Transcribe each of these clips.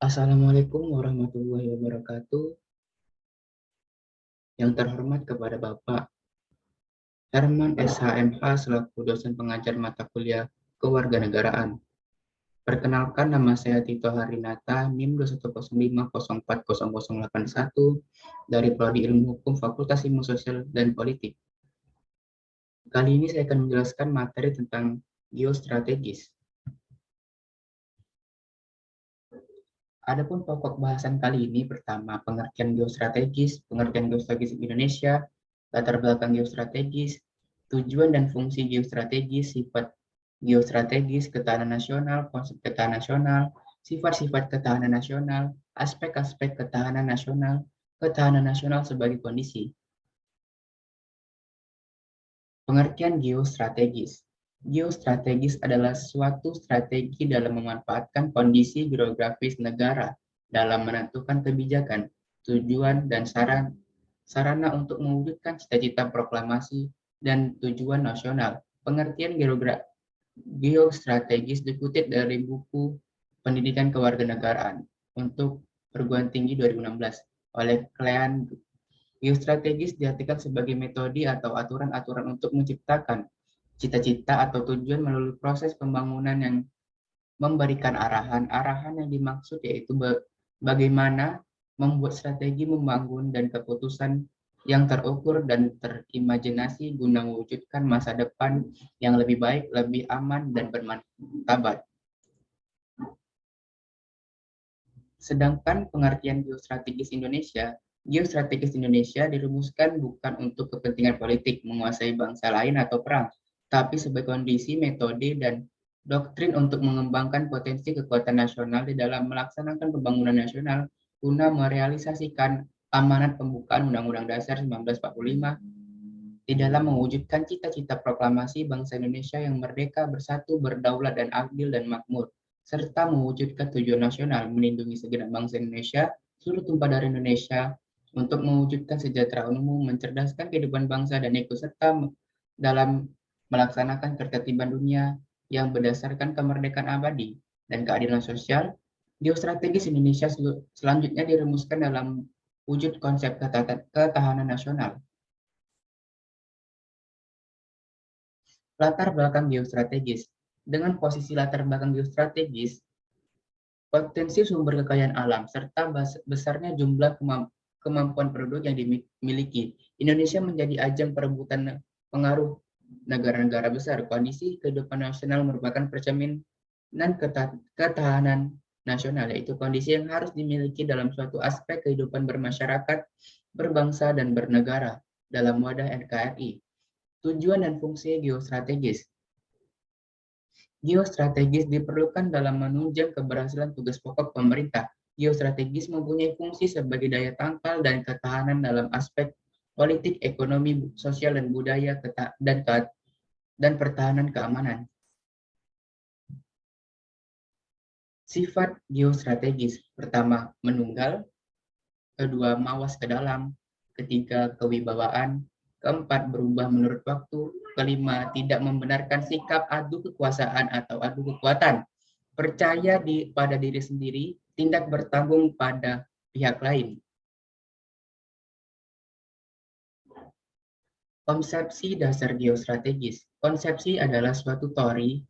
Assalamualaikum warahmatullahi wabarakatuh. Yang terhormat kepada Bapak Herman SHMH selaku dosen pengajar mata kuliah Kewarganegaraan. Perkenalkan, nama saya Tito Harinata, NIM 21050400081 dari Prodi Ilmu Hukum Fakultas Ilmu Sosial dan Politik. Kali ini saya akan menjelaskan materi tentang geostrategis. Adapun pokok bahasan kali ini pertama pengertian geostrategis Indonesia, latar belakang geostrategis, tujuan dan fungsi geostrategis, sifat geostrategis, ketahanan nasional, konsep ketahanan nasional, sifat-sifat ketahanan nasional, aspek-aspek ketahanan nasional sebagai kondisi. Pengertian geostrategis. Geostrategis adalah suatu strategi dalam memanfaatkan kondisi geografis negara dalam menentukan kebijakan, tujuan, dan sarana untuk mewujudkan cita-cita proklamasi dan tujuan nasional. Pengertian geostrategis dikutip dari buku Pendidikan Kewarganegaraan untuk perguruan tinggi 2016 oleh Klean. Geostrategis diartikan sebagai metode atau aturan-aturan untuk menciptakan cita-cita atau tujuan melalui proses pembangunan yang memberikan arahan. Arahan yang dimaksud yaitu bagaimana membuat strategi membangun dan keputusan yang terukur dan terimajinasi guna mewujudkan masa depan yang lebih baik, lebih aman, dan bermartabat. Sedangkan pengertian geostrategis Indonesia dirumuskan bukan untuk kepentingan politik, menguasai bangsa lain atau perang, tapi sebagai kondisi, metode, dan doktrin untuk mengembangkan potensi kekuatan nasional di dalam melaksanakan pembangunan nasional guna merealisasikan amanat pembukaan Undang-Undang Dasar 1945 di dalam mewujudkan cita-cita proklamasi bangsa Indonesia yang merdeka, bersatu, berdaulat, dan adil dan makmur, serta mewujudkan tujuan nasional melindungi segenap bangsa Indonesia, seluruh tumpah darah Indonesia, untuk mewujudkan sejahtera umum, mencerdaskan kehidupan bangsa, dan ikut serta dalam melaksanakan ketertiban dunia yang berdasarkan kemerdekaan abadi dan keadilan sosial. Geostrategis Indonesia selanjutnya dirumuskan dalam wujud konsep ketahanan nasional. Latar belakang geostrategis. Dengan posisi latar belakang geostrategis, potensi sumber kekayaan alam, serta besarnya jumlah kemampuan penduduk yang dimiliki, Indonesia menjadi ajang perebutan pengaruh negara-negara besar. Kondisi kehidupan nasional merupakan percerminan ketahanan nasional, yaitu kondisi yang harus dimiliki dalam suatu aspek kehidupan bermasyarakat, berbangsa, dan bernegara dalam wadah NKRI. Tujuan dan fungsi geostrategis. Geostrategis diperlukan dalam menunjang keberhasilan tugas pokok pemerintah. Geostrategis mempunyai fungsi sebagai daya tangkal dan ketahanan dalam aspek politik, ekonomi, sosial, dan budaya, dan pertahanan keamanan. Sifat geostrategis. Pertama, menunggal. Kedua, mawas ke dalam. Ketiga, kewibawaan. Keempat, berubah menurut waktu. Kelima, tidak membenarkan sikap adu kekuasaan atau adu kekuatan. Percaya pada diri sendiri, tindak bertanggung pada pihak lain. Konsepsi dasar geostrategis. Konsepsi adalah suatu teori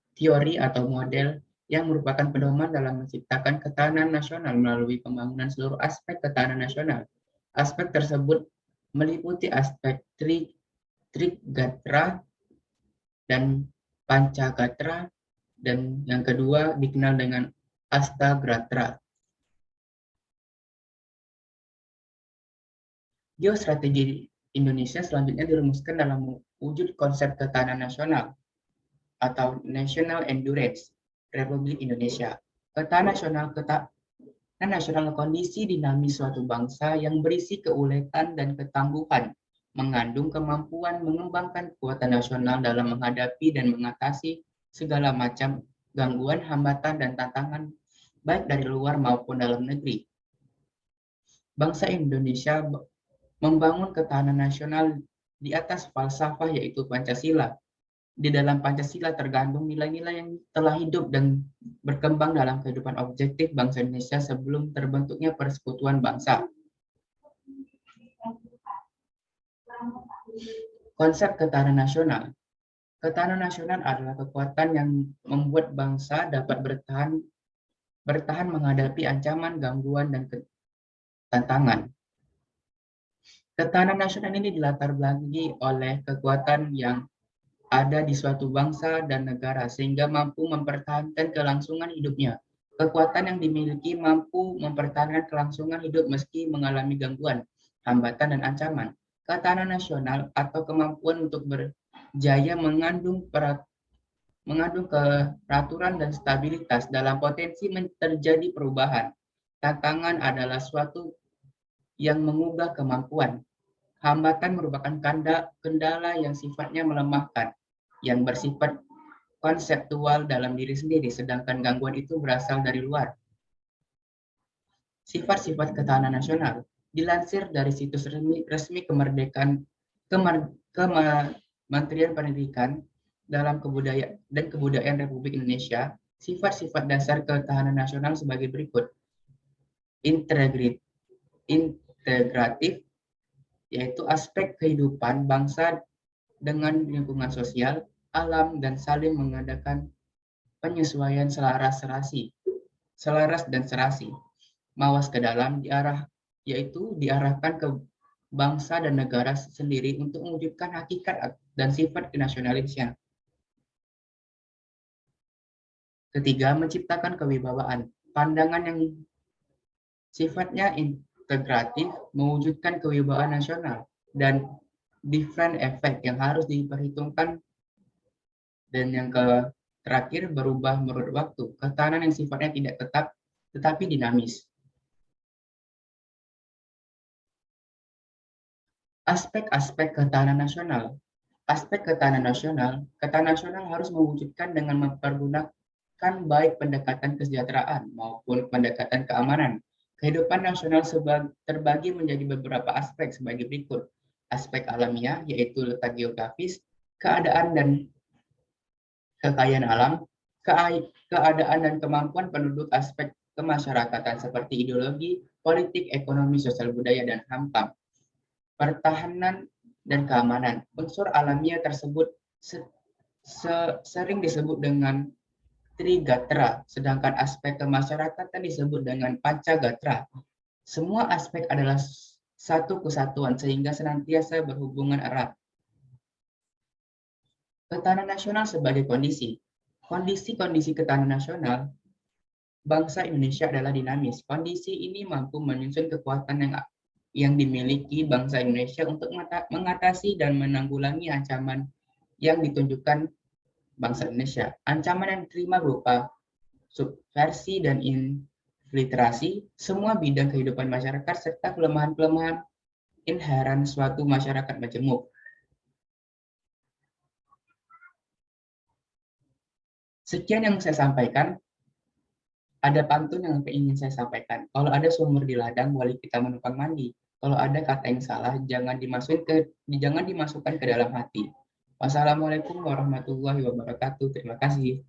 atau model yang merupakan pedoman dalam menciptakan ketahanan nasional melalui pembangunan seluruh aspek ketahanan nasional. Aspek tersebut meliputi aspek Trigatra dan Pancagatra, dan yang kedua dikenal dengan Astagratra. Geostrategi Indonesia selanjutnya dirumuskan dalam wujud konsep ketahanan nasional atau National Endurance Republik Indonesia. Ketahanan nasional kondisi dinamis suatu bangsa yang berisi keuletan dan ketangguhan, mengandung kemampuan mengembangkan kekuatan nasional dalam menghadapi dan mengatasi segala macam gangguan, hambatan, dan tantangan baik dari luar maupun dalam negeri. Bangsa Indonesia membangun ketahanan nasional di atas falsafah yaitu Pancasila, Di dalam Pancasila tergandung nilai-nilai yang telah hidup dan berkembang dalam kehidupan objektif bangsa Indonesia sebelum terbentuknya Persekutuan Bangsa. Konsep ketahanan nasional. Ketahanan nasional adalah kekuatan yang membuat bangsa dapat bertahan menghadapi ancaman, gangguan, dan tantangan. Ketahanan nasional ini dilatar belakangi oleh kekuatan yang ada di suatu bangsa dan negara sehingga mampu mempertahankan kelangsungan hidupnya. Kekuatan yang dimiliki mampu mempertahankan kelangsungan hidup meski mengalami gangguan, hambatan, dan ancaman. Ketahanan nasional atau kemampuan untuk berjaya mengandung peraturan dan stabilitas dalam potensi terjadi perubahan. Tantangan adalah suatu yang mengubah kemampuan. Hambatan merupakan kendala yang sifatnya melemahkan, yang bersifat konseptual dalam diri sendiri, sedangkan gangguan itu berasal dari luar. Sifat-sifat ketahanan nasional dilansir dari situs resmi Kementerian Pendidikan dalam kebudayaan Republik Indonesia. Sifat-sifat dasar ketahanan nasional sebagai berikut: integratif, yaitu aspek kehidupan bangsa dengan lingkungan sosial, alam, dan saling mengadakan penyesuaian selaras dan serasi. Mawas ke dalam diarahkan ke bangsa dan negara sendiri untuk mewujudkan hakikat dan sifat kenasionalisnya. Ketiga, menciptakan kewibawaan. Pandangan yang sifatnya integratif mewujudkan kewibawaan nasional dan different effect yang harus diperhitungkan. Dan yang terakhir, berubah menurut waktu. Ketahanan yang sifatnya tidak tetap tetapi dinamis. Aspek-aspek ketahanan nasional. Ketahanan nasional harus mewujudkan dengan mempergunakan baik pendekatan kesejahteraan maupun pendekatan keamanan. Kehidupan nasional terbagi menjadi beberapa aspek sebagai berikut. Aspek alamiah, yaitu letak geografis, keadaan dan kekayaan alam, keadaan dan kemampuan penduduk. Aspek kemasyarakatan seperti ideologi, politik, ekonomi, sosial budaya, dan HAM. Pertahanan dan keamanan. Unsur alamiah tersebut sering disebut dengan Trigatra, sedangkan aspek kemasyarakatan disebut dengan Pancagatra. Semua aspek adalah satu kesatuan sehingga senantiasa berhubungan erat. Ketahanan nasional sebagai kondisi. Kondisi ketahanan nasional bangsa Indonesia adalah dinamis. Kondisi ini mampu menyusun kekuatan yang dimiliki bangsa Indonesia untuk mengatasi dan menanggulangi ancaman yang ditunjukkan bangsa Indonesia. Ancaman yang diterima berupa subversi dan infiltrasi semua bidang kehidupan masyarakat serta kelemahan-kelemahan inheren suatu masyarakat majemuk. Sekian yang saya sampaikan. Ada pantun yang ingin saya sampaikan. Kalau ada sumur di ladang, boleh kita menumpang mandi. Kalau ada kata yang salah, jangan dimasukkan ke dalam hati. Wassalamualaikum warahmatullahi wabarakatuh. Terima kasih.